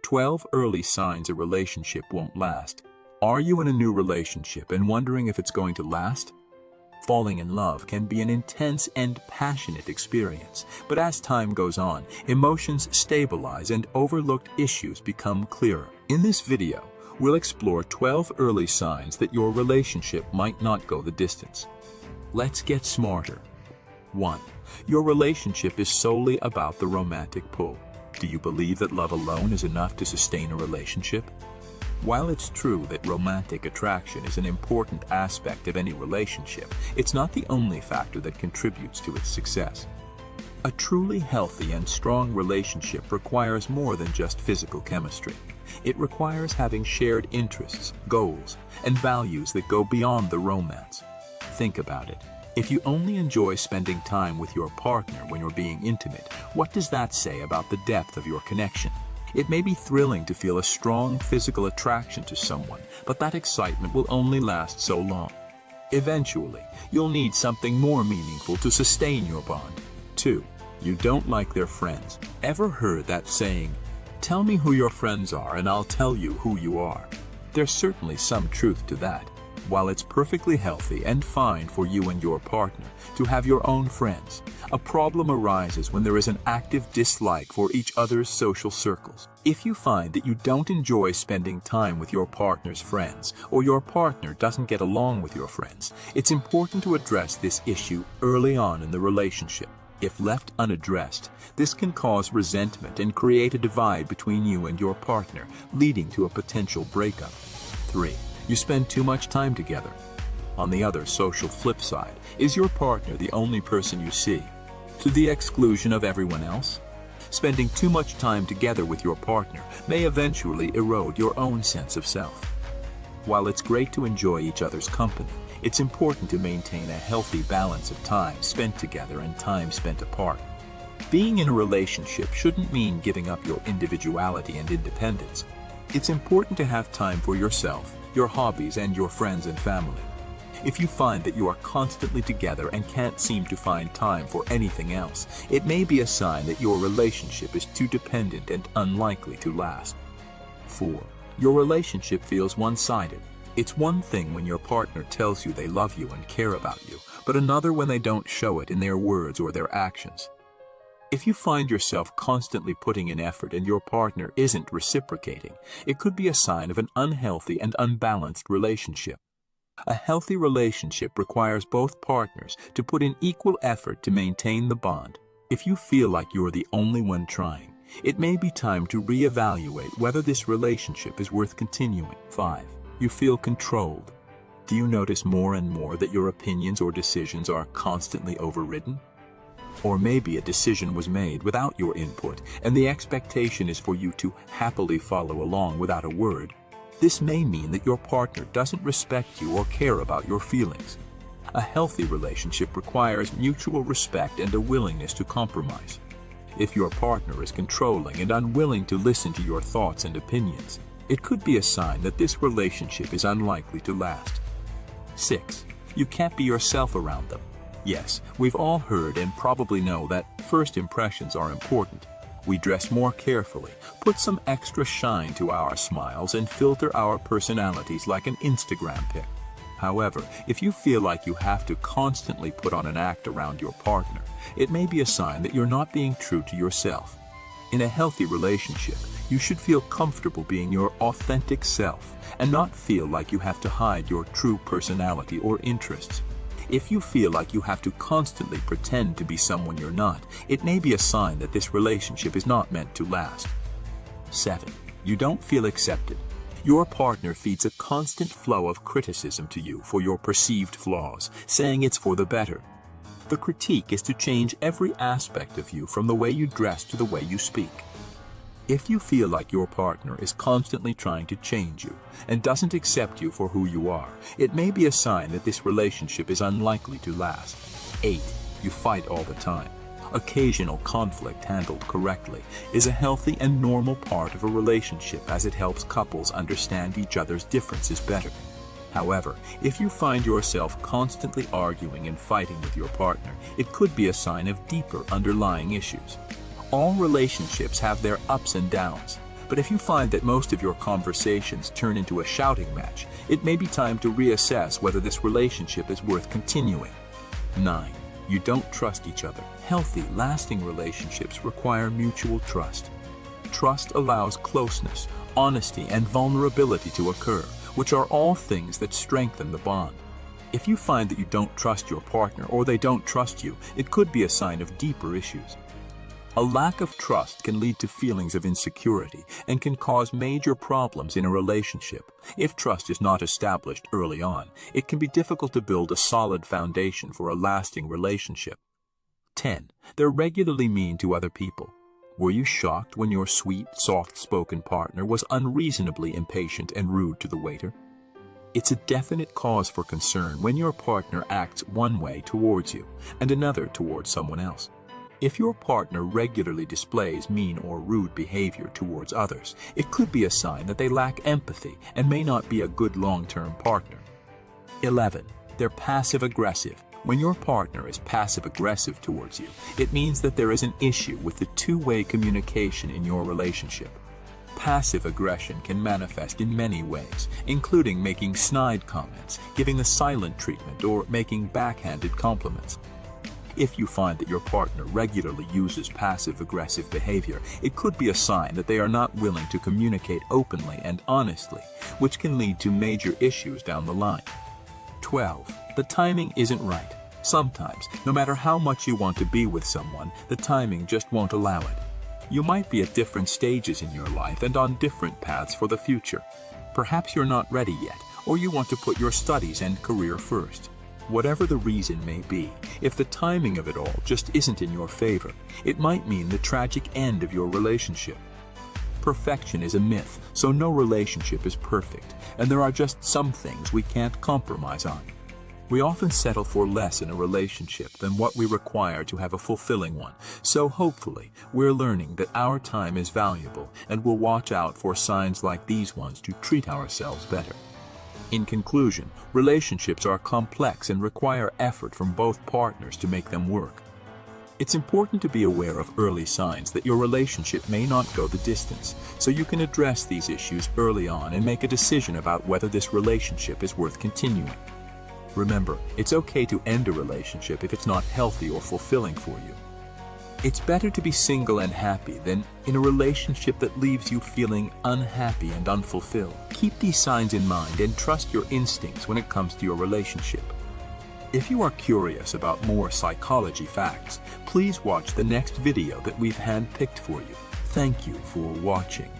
12 early signs a relationship won't last. Are you in a new relationship and wondering if it's going to last? Falling in love can be an intense and passionate experience, but as time goes on, emotions stabilize and overlooked issues become clearer. In this video, we'll explore 12 early signs that your relationship might not go the distance. Let's get smarter. 1. Your relationship is solely about the romantic pull. Do you believe that love alone is enough to sustain a relationship? While it's true that romantic attraction is an important aspect of any relationship, it's not the only factor that contributes to its success. A truly healthy and strong relationship requires more than just physical chemistry. It requires having shared interests, goals, and values that go beyond the romance. Think about it. If you only enjoy spending time with your partner when you're being intimate, what does that say about the depth of your connection? It may be thrilling to feel a strong physical attraction to someone, but that excitement will only last so long. Eventually, you'll need something more meaningful to sustain your bond. 2. You don't like their friends. Ever heard that saying, "Tell me who your friends are and I'll tell you who you are"? There's certainly some truth to that. While it's perfectly healthy and fine for you and your partner to have your own friends, a problem arises when there is an active dislike for each other's social circles. If you find that you don't enjoy spending time with your partner's friends, or your partner doesn't get along with your friends, it's important to address this issue early on in the relationship. If left unaddressed, this can cause resentment and create a divide between you and your partner, leading to a potential breakup. 3. You spend too much time together. On the other social flip side, is your partner the only person you see, to the exclusion of everyone else? Spending too much time together with your partner may eventually erode your own sense of self. While it's great to enjoy each other's company, it's important to maintain a healthy balance of time spent together and time spent apart. Being in a relationship shouldn't mean giving up your individuality and independence. It's important to have time for yourself, your hobbies, and your friends and family. If you find that you are constantly together and can't seem to find time for anything else, it may be a sign that your relationship is too dependent and unlikely to last. 4. Your relationship feels one-sided. It's one thing when your partner tells you they love you and care about you, but another when they don't show it in their words or their actions. If you find yourself constantly putting in effort and your partner isn't reciprocating, it could be a sign of an unhealthy and unbalanced relationship. A healthy relationship requires both partners to put in equal effort to maintain the bond. If you feel like you're the only one trying, it may be time to reevaluate whether this relationship is worth continuing. 5. You feel controlled. Do you notice more and more that your opinions or decisions are constantly overridden? Or maybe a decision was made without your input, and the expectation is for you to happily follow along without a word. This may mean that your partner doesn't respect you or care about your feelings. A healthy relationship requires mutual respect and a willingness to compromise. If your partner is controlling and unwilling to listen to your thoughts and opinions, it could be a sign that this relationship is unlikely to last. 6. You can't be yourself around them. Yes, we've all heard and probably know that first impressions are important. We dress more carefully, put some extra shine to our smiles, and filter our personalities like an Instagram pic. However, if you feel like you have to constantly put on an act around your partner, it may be a sign that you're not being true to yourself. In a healthy relationship, you should feel comfortable being your authentic self and not feel like you have to hide your true personality or interests. If you feel like you have to constantly pretend to be someone you're not, it may be a sign that this relationship is not meant to last. 7. You don't feel accepted. Your partner feeds a constant flow of criticism to you for your perceived flaws, saying it's for the better. The critique is to change every aspect of you, from the way you dress to the way you speak. If you feel like your partner is constantly trying to change you and doesn't accept you for who you are, it may be a sign that this relationship is unlikely to last. 8. You fight all the time. Occasional conflict handled correctly is a healthy and normal part of a relationship, as it helps couples understand each other's differences better. However, if you find yourself constantly arguing and fighting with your partner, it could be a sign of deeper underlying issues. All relationships have their ups and downs. But if you find that most of your conversations turn into a shouting match, it may be time to reassess whether this relationship is worth continuing. 9. You don't trust each other. Healthy, lasting relationships require mutual trust. Trust allows closeness, honesty, and vulnerability to occur, which are all things that strengthen the bond. If you find that you don't trust your partner or they don't trust you, it could be a sign of deeper issues. A lack of trust can lead to feelings of insecurity and can cause major problems in a relationship. If trust is not established early on, it can be difficult to build a solid foundation for a lasting relationship. 10. They're regularly mean to other people. Were you shocked when your sweet, soft-spoken partner was unreasonably impatient and rude to the waiter? It's a definite cause for concern when your partner acts one way towards you and another towards someone else. If your partner regularly displays mean or rude behavior towards others, it could be a sign that they lack empathy and may not be a good long-term partner. 11. They're passive-aggressive. When your partner is passive-aggressive towards you, it means that there is an issue with the two-way communication in your relationship. Passive aggression can manifest in many ways, including making snide comments, giving the silent treatment, or making backhanded compliments. If you find that your partner regularly uses passive-aggressive behavior, it could be a sign that they are not willing to communicate openly and honestly, which can lead to major issues down the line. 12. The timing isn't right. Sometimes, no matter how much you want to be with someone, the timing just won't allow it. You might be at different stages in your life and on different paths for the future. Perhaps you're not ready yet, or you want to put your studies and career first. Whatever the reason may be, if the timing of it all just isn't in your favor, it might mean the tragic end of your relationship. Perfection is a myth, so no relationship is perfect, and there are just some things we can't compromise on. We often settle for less in a relationship than what we require to have a fulfilling one, so hopefully we're learning that our time is valuable and we'll watch out for signs like these ones to treat ourselves better. In conclusion, relationships are complex and require effort from both partners to make them work. It's important to be aware of early signs that your relationship may not go the distance, so you can address these issues early on and make a decision about whether this relationship is worth continuing. Remember, it's okay to end a relationship if it's not healthy or fulfilling for you. It's better to be single and happy than in a relationship that leaves you feeling unhappy and unfulfilled. Keep these signs in mind and trust your instincts when it comes to your relationship. If you are curious about more psychology facts, please watch the next video that we've handpicked for you. Thank you for watching.